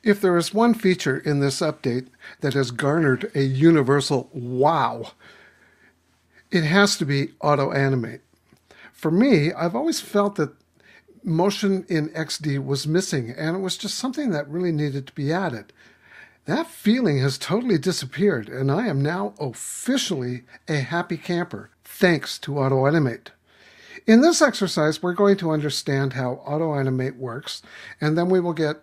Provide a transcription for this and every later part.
If there is one feature in this update that has garnered a universal wow, it has to be Autoanimate. For me, I've always felt that motion in XD was missing, and it was just something that really needed to be added. That feeling has totally disappeared, and I am now officially a happy camper, thanks to Autoanimate. In this exercise, we're going to understand how Autoanimate works, and then we will get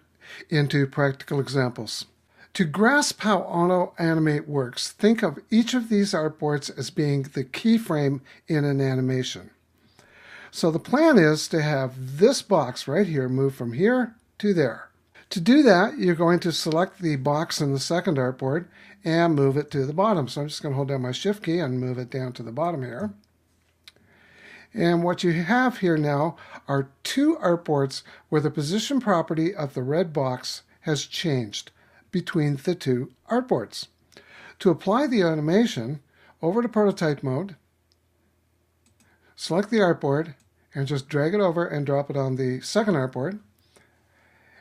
into practical examples. To grasp how Autoanimate works, think of each of these artboards as being the keyframe in an animation. So the plan is to have this box right here move from here to there. To do that, you're going to select the box in the second artboard and move it to the bottom. So I'm just going to hold down my Shift key and move it down to the bottom here. And what you have here now are two artboards where the position property of the red box has changed between the two artboards. To apply the animation, over to prototype mode, select the artboard, and just drag it over and drop it on the second artboard.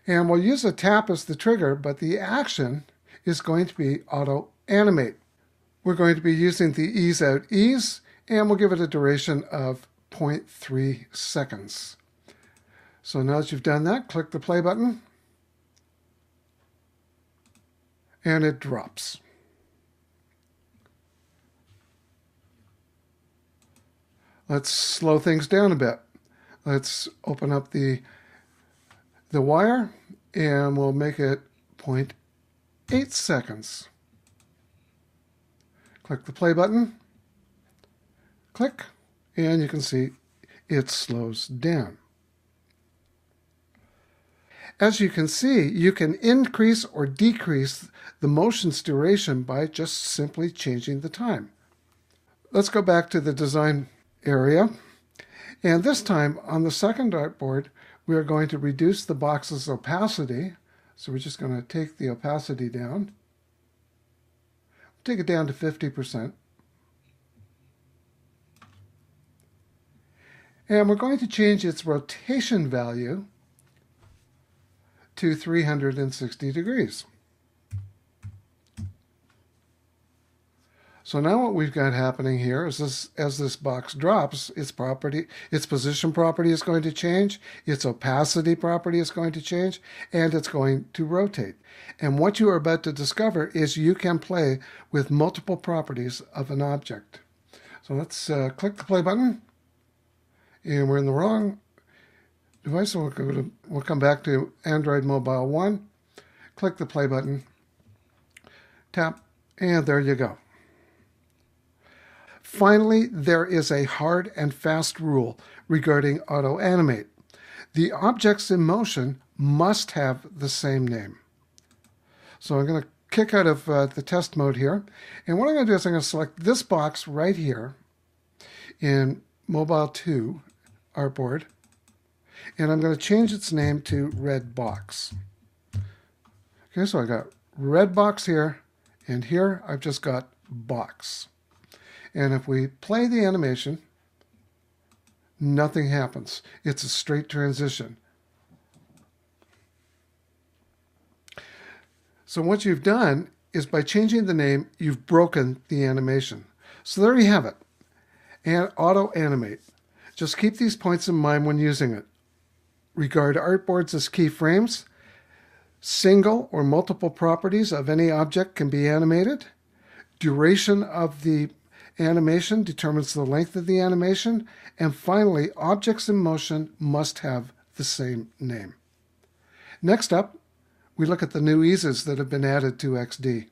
And we'll use a tap as the trigger, but the action is going to be Autoanimate. We're going to be using the ease out ease, and we'll give it a duration of 0.3 seconds. So now that you've done that, click the play button, and it drops. Let's slow things down a bit. Let's open up the wire, and we'll make it 0.8 seconds. Click the play button, click, and you can see it slows down. As you can see, you can increase or decrease the motion's duration by just simply changing the time. Let's go back to the design area, and this time on the second artboard we are going to reduce the box's opacity. So we're just going to take the opacity down, take it down to 50%, and we're going to change its rotation value to 360 degrees. So now what we've got happening here is as this box drops, its position property is going to change, its opacity property is going to change, and it's going to rotate. And what you are about to discover is you can play with multiple properties of an object. So let's click the play button, and we're in the wrong device, so we'll come back to Android Mobile 1, click the play button, tap, and there you go. Finally, there is a hard and fast rule regarding Autoanimate. The objects in motion must have the same name. So I'm going to kick out of the test mode here, and what I'm going to do is I'm going to select this box right here in Mobile 2 artboard, and I'm going to change its name to Red Box. Okay, so I got Red Box here, and here I've just got Box. And if we play the animation, nothing happens. It's a straight transition. So what you've done is by changing the name, you've broken the animation. So there you have it. And Autoanimate. Just keep these points in mind when using it. Regard artboards as keyframes. Single or multiple properties of any object can be animated. Duration of the animation determines the length of the animation. And finally, objects in motion must have the same name. Next up, we look at the new eases that have been added to XD.